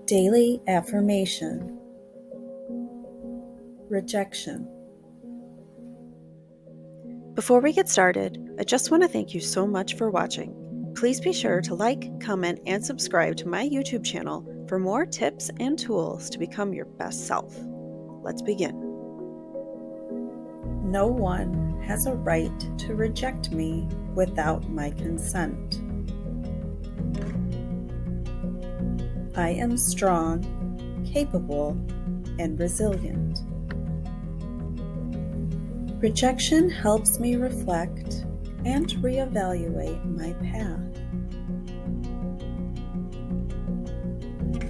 Daily affirmation. Rejection. Before we get started, I just want to thank you so much for watching. Please be sure to like, comment, and subscribe to my YouTube channel for more tips and tools to become your best self. Let's begin. No one has a right to reject me without my consent. I am strong, capable, and resilient. Rejection helps me reflect and reevaluate my path.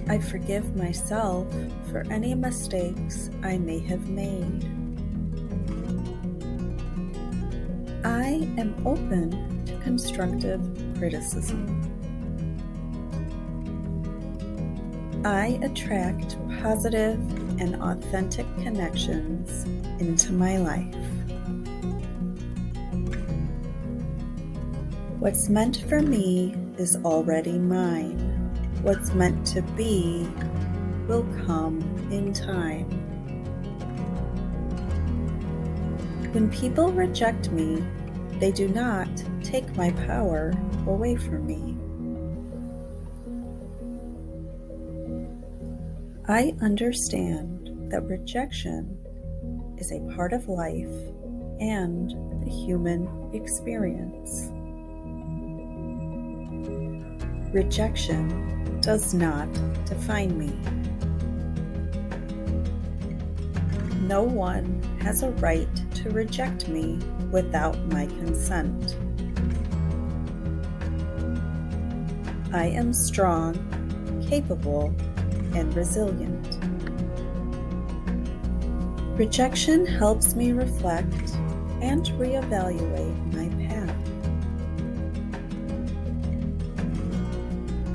I forgive myself for any mistakes I may have made. I am open to constructive criticism. I attract positive and authentic connections into my life. What's meant for me is already mine. What's meant to be will come in time. When people reject me, they do not take my power away from me. I understand that rejection is a part of life and the human experience. Rejection does not define me. No one has a right to reject me without my consent. I am strong, capable, and resilient. Rejection helps me reflect and reevaluate my path.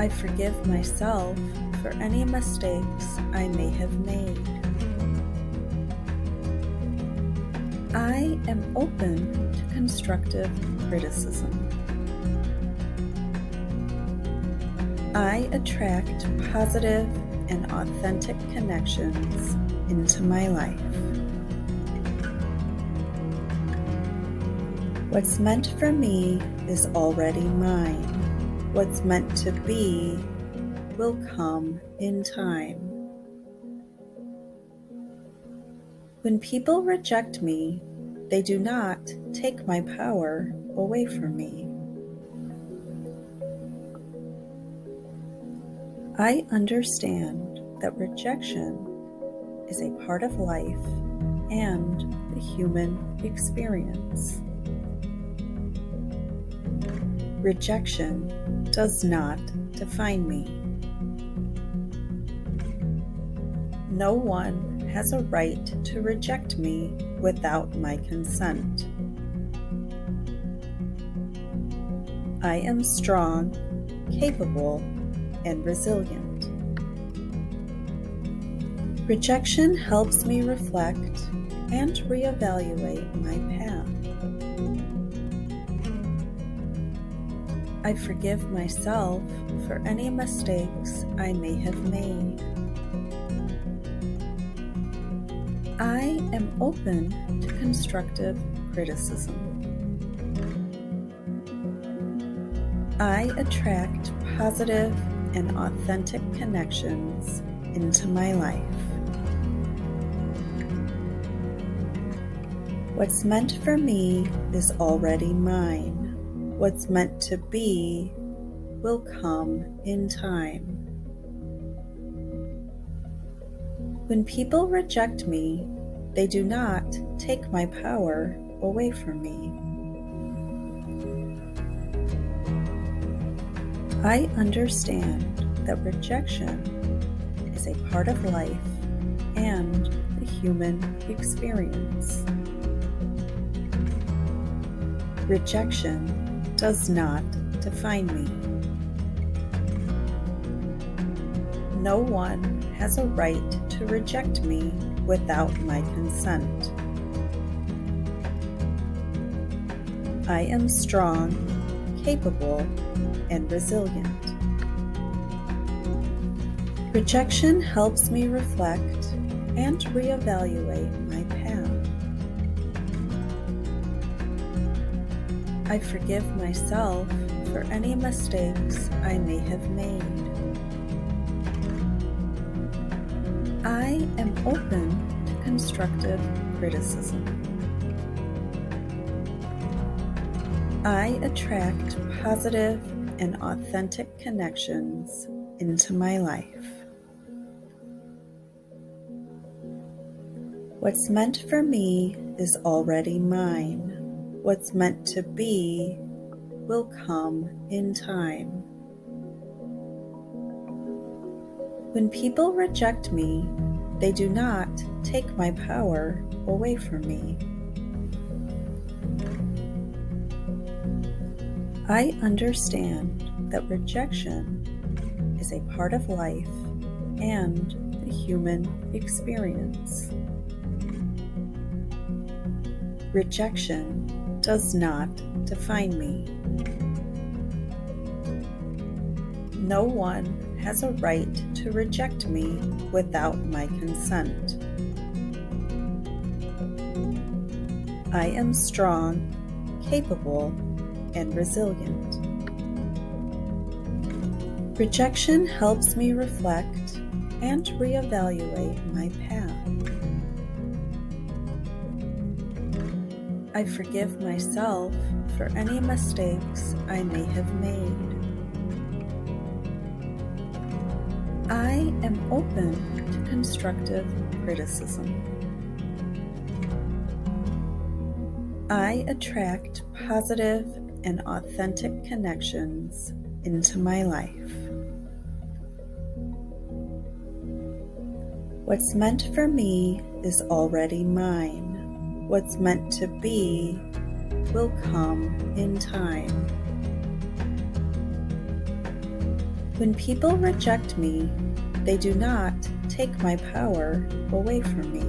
I forgive myself for any mistakes I may have made. I am open to constructive criticism. I attract positive and authentic connections into my life. What's meant for me is already mine. What's meant to be will come in time. When people reject me, they do not take my power away from me. I understand that rejection is a part of life and the human experience. Rejection does not define me. No one has a right to reject me without my consent. I am strong, capable, and resilient. Rejection helps me reflect and reevaluate my path. I forgive myself for any mistakes I may have made. I am open to constructive criticism. I attract positive and authentic connections into my life. What's meant for me is already mine. What's meant to be will come in time. When people reject me, they do not take my power away from me. I understand that rejection is a part of life and the human experience. Rejection does not define me. No one has a right to reject me without my consent. I am strong, capable, and resilient. Rejection helps me reflect and reevaluate my path. I forgive myself for any mistakes I may have made. I am open to constructive criticism. I attract positive and authentic connections into my life. What's meant for me is already mine. What's meant to be will come in time. When people reject me, they do not take my power away from me. I understand that rejection is a part of life and the human experience. Rejection does not define me. No one has a right to reject me without my consent. I am strong, capable, and resilient. Rejection helps me reflect and reevaluate my path. I forgive myself for any mistakes I may have made. I am open to constructive criticism. I attract positive and authentic connections into my life. What's meant for me is already mine. What's meant to be will come in time. When people reject me, they do not take my power away from me.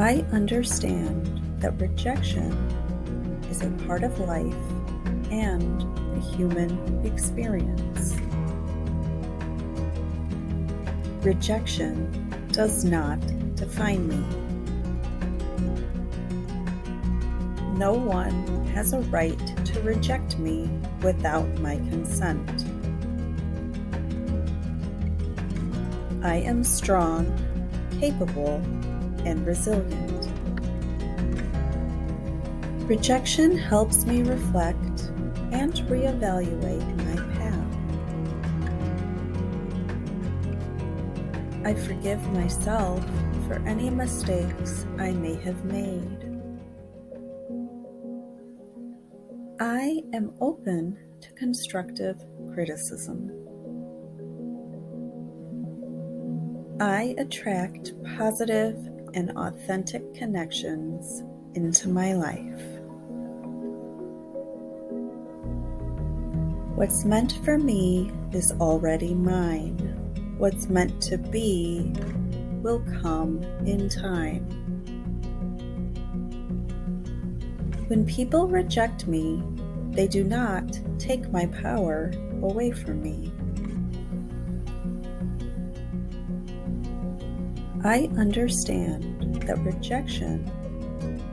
I understand that rejection is a part of life and the human experience. Rejection does not define me. No one has a right to reject me without my consent. I am strong, capable, and resilient. Rejection helps me reflect and reevaluate my path. I forgive myself for any mistakes I may have made. I am open to constructive criticism. I attract positive and authentic connections into my life. What's meant for me is already mine. What's meant to be will come in time. When people reject me, they do not take my power away from me. I understand that rejection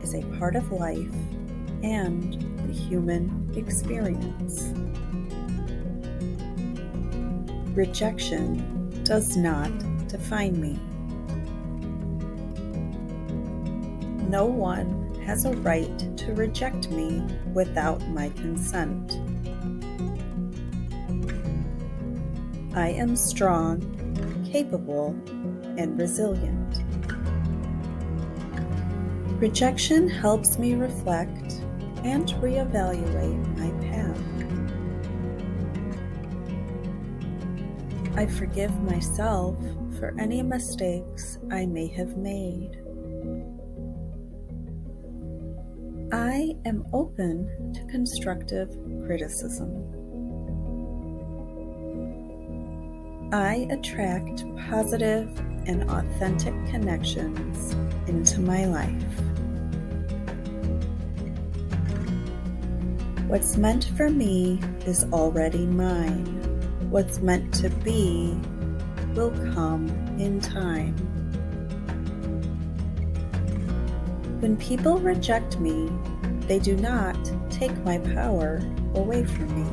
is a part of life and the human experience. Rejection does not define me. No one has a right to reject me without my consent. I am strong, capable, and resilient. Rejection helps me reflect and reevaluate my path. I forgive myself for any mistakes I may have made. I am open to constructive criticism. I attract positive and authentic connections into my life. What's meant for me is already mine. What's meant to be will come in time. When people reject me, they do not take my power away from me.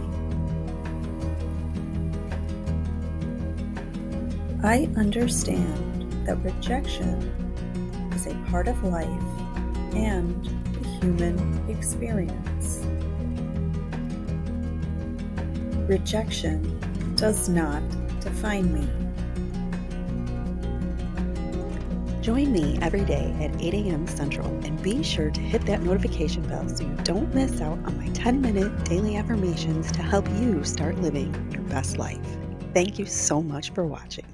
I understand that rejection is a part of life and the human experience. Rejection does not define me. Join me every day at 8 a.m. Central and be sure to hit that notification bell so you don't miss out on my 10-minute daily affirmations to help you start living your best life. Thank you so much for watching.